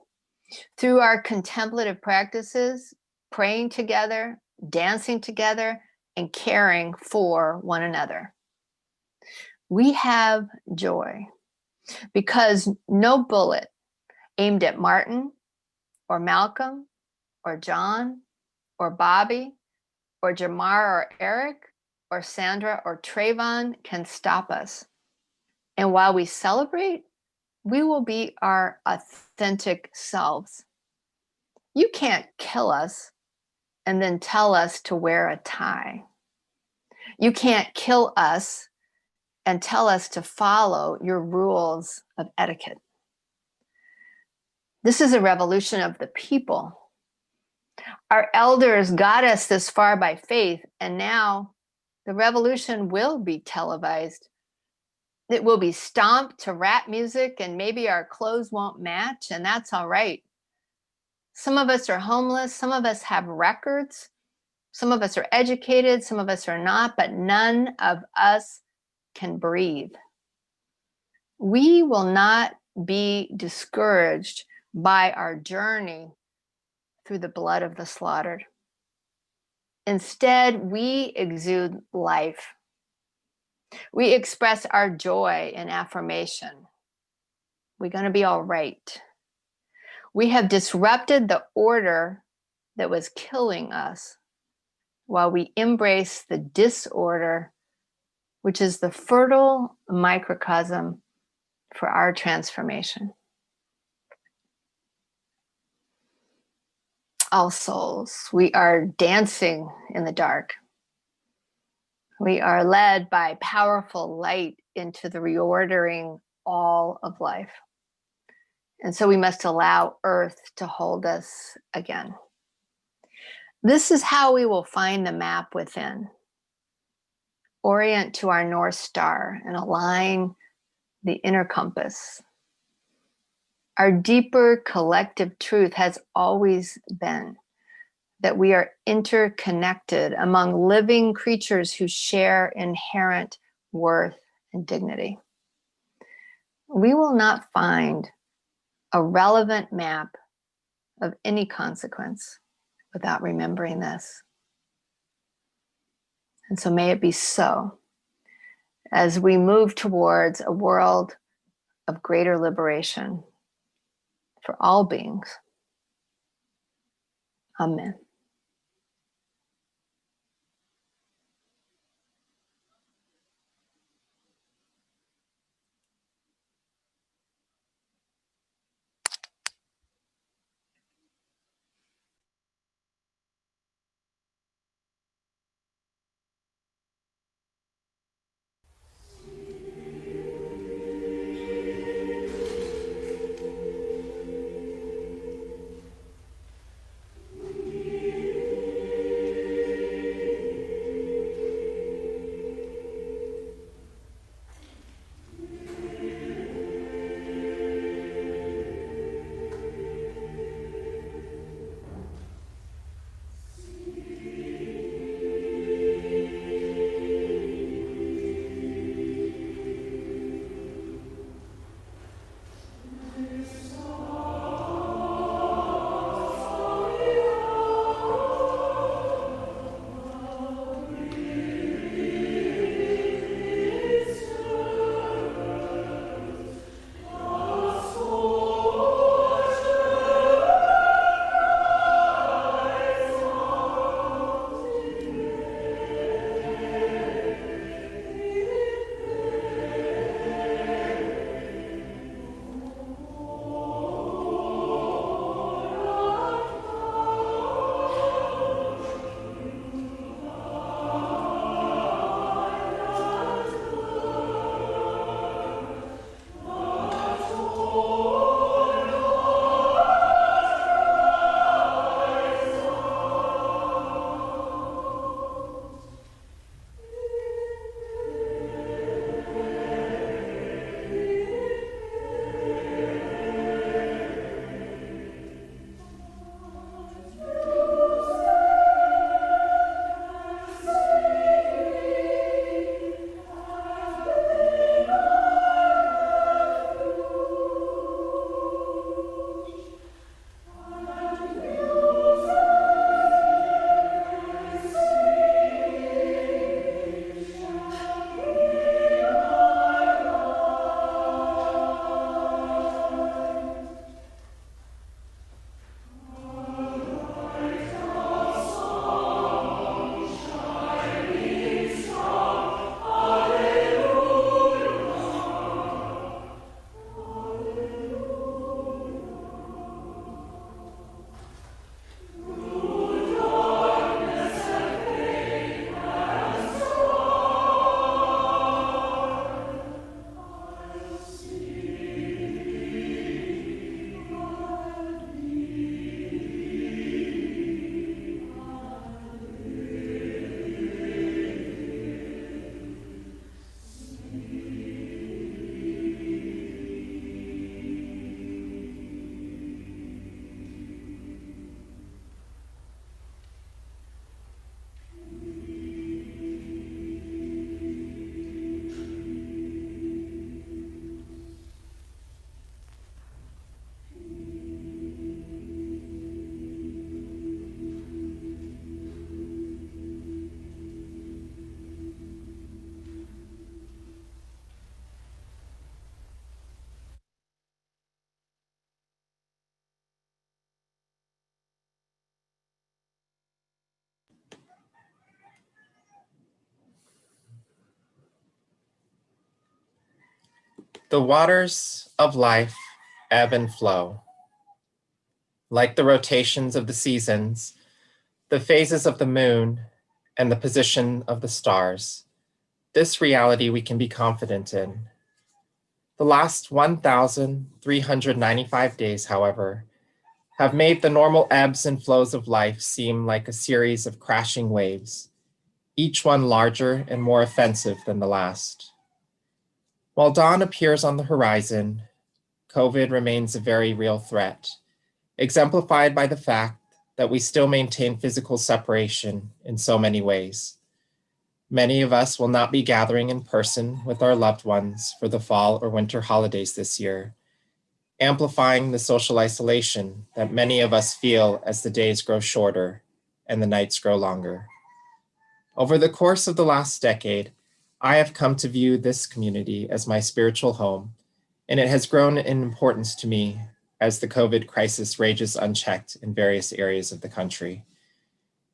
through our contemplative practices, praying together, dancing together, and caring for one another. We have joy because no bullet aimed at Martin or Malcolm or John or Bobby or Jamar or Eric or Sandra or Trayvon can stop us. And while we celebrate, we will be our authentic selves. You can't kill us and then tell us to wear a tie. You can't kill us and tell us to follow your rules of etiquette. This is a revolution of the people. Our elders got us this far by faith, and now the revolution will be televised. It will be stomped to rap music, and maybe our clothes won't match, and that's all right. Some of us are homeless, some of us have records, some of us are educated, some of us are not, but none of us can breathe. We will not be discouraged by our journey through the blood of the slaughtered. Instead, we exude life. We express our joy in affirmation. We're going to be all right. We have disrupted the order that was killing us while we embrace the disorder, which is the fertile microcosm for our transformation. All souls, we are dancing in the dark. We are led by powerful light into the reordering all of life. And so we must allow Earth to hold us again. This is how we will find the map within. Orient to our North Star and align the inner compass. Our deeper collective truth has always been that we are interconnected among living creatures who share inherent worth and dignity. We will not find a relevant map of any consequence without remembering this. And so may it be so as we move towards a world of greater liberation for all beings. Amen. The waters of life ebb and flow. Like the rotations of the seasons, the phases of the moon, and the position of the stars, this reality we can be confident in. The last 1,395 days, however, have made the normal ebbs and flows of life seem like a series of crashing waves, each one larger and more offensive than the last. While dawn appears on the horizon, COVID remains a very real threat, exemplified by the fact that we still maintain physical separation in so many ways. Many of us will not be gathering in person with our loved ones for the fall or winter holidays this year, amplifying the social isolation that many of us feel as the days grow shorter and the nights grow longer. Over the course of the last decade, I have come to view this community as my spiritual home, and it has grown in importance to me as the COVID crisis rages unchecked in various areas of the country.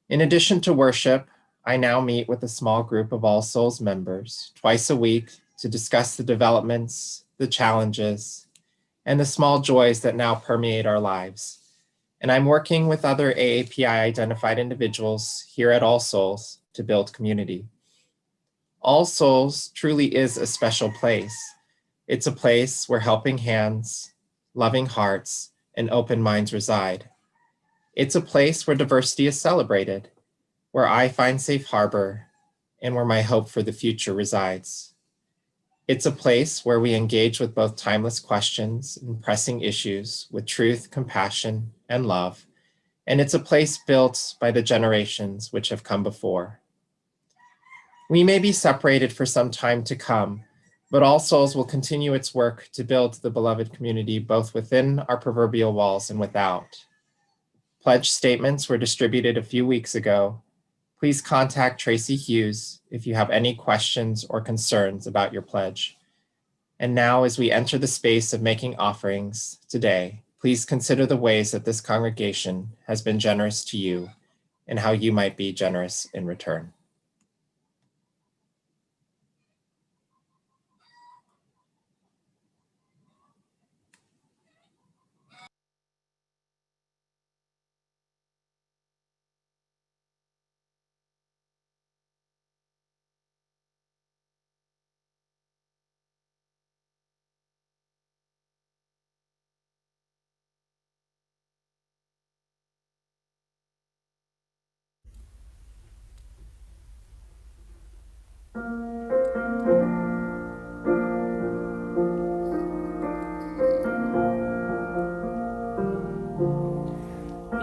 In addition to worship, I now meet with a small group of All Souls members twice a week to discuss the developments, the challenges, and the small joys that now permeate our lives. And I'm working with other AAPI-identified individuals here at All Souls to build community. All Souls truly is a special place. It's a place where helping hands, loving hearts, and open minds reside. It's a place where diversity is celebrated, where I find safe harbor, and where my hope for the future resides. It's a place where we engage with both timeless questions and pressing issues with truth, compassion, and love. And it's a place built by the generations which have come before. We may be separated for some time to come, but All Souls will continue its work to build the beloved community both within our proverbial walls and without. Pledge statements were distributed a few weeks ago. Please contact Tracy Hughes if you have any questions or concerns about your pledge. And now, as we enter the space of making offerings today, please consider the ways that this congregation has been generous to you and how you might be generous in return.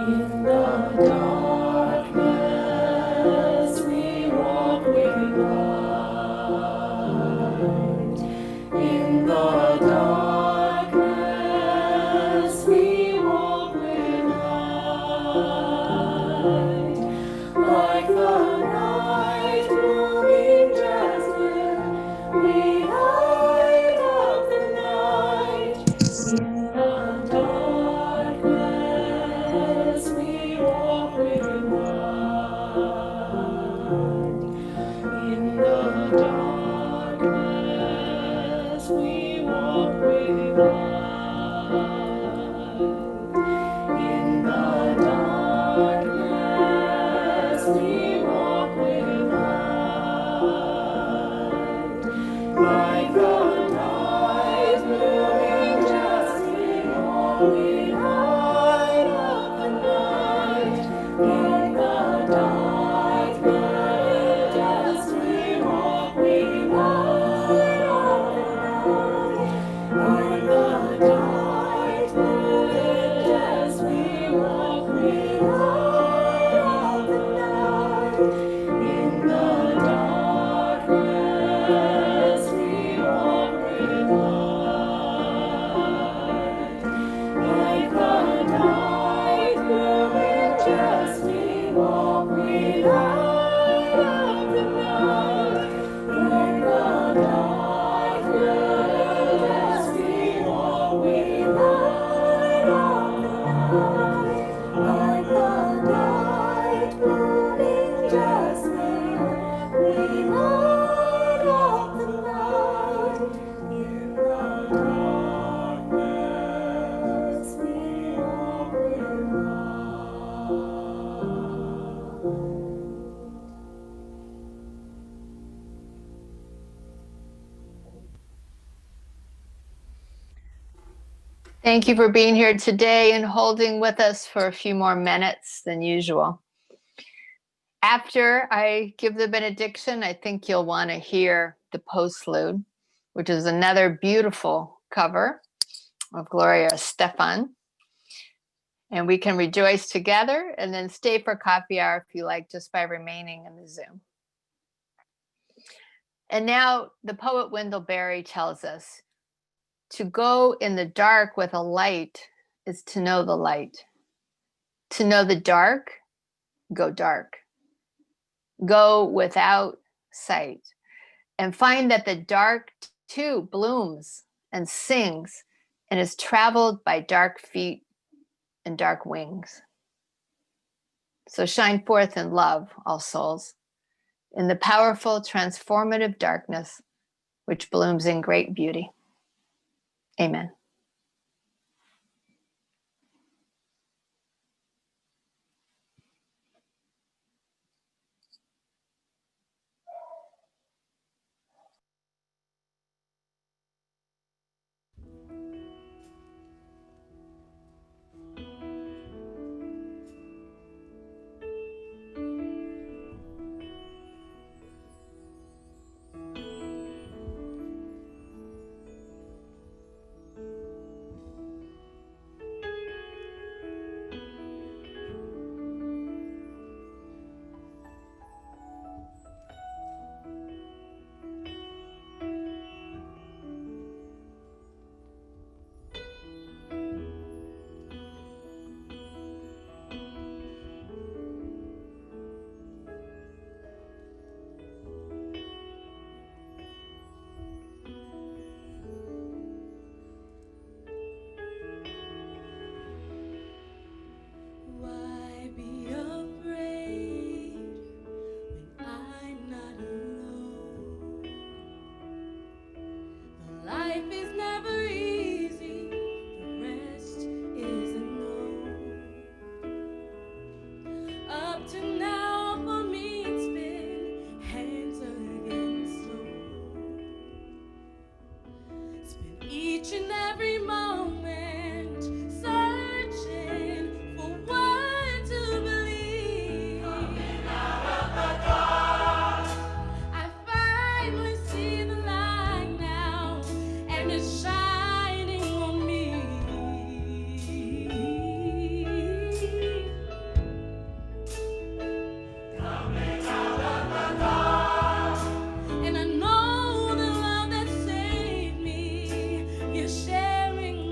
In the darkness we walk with light. In the darkness we walk with light. Like the night blooming jasmine, we light up the night. In the darkness we walk with light. In the darkness we walk with light. In the darkness we walk with light. Like the night blooming jasmine, we light up the night. In the darkness we walk, we light up the night. In the darkness we walk, we light up the night. In the darkness we walk. Thank you for being here today and holding with us for a few more minutes than usual. After I give the benediction, I think you'll want to hear the postlude, which is another beautiful cover of Gloria Estefan. And we can rejoice together and then stay for coffee hour if you like, just by remaining in the Zoom. And now the poet Wendell Berry tells us, to go in the dark with a light is to know the light. To know the dark, go dark. Go without sight and find that the dark too blooms and sings and is traveled by dark feet and dark wings. So shine forth in love, all souls, in the powerful transformative darkness which blooms in great beauty. Amen. Why be afraid when I'm not alone? The life is never easy, the rest is unknown. Up to now for me it's been hands against soul. Spend each and every moment searching for what to believe. I finally see the light now, and it's shining on me. And I know the love that saved me, you're sharing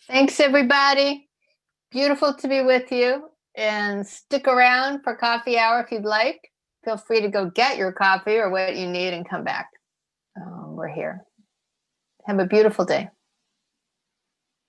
Thanks, everybody. Beautiful to be with you. And stick around for coffee hour if you'd like. Feel free to go get your coffee or what you need and come back. We're here. Have a beautiful day.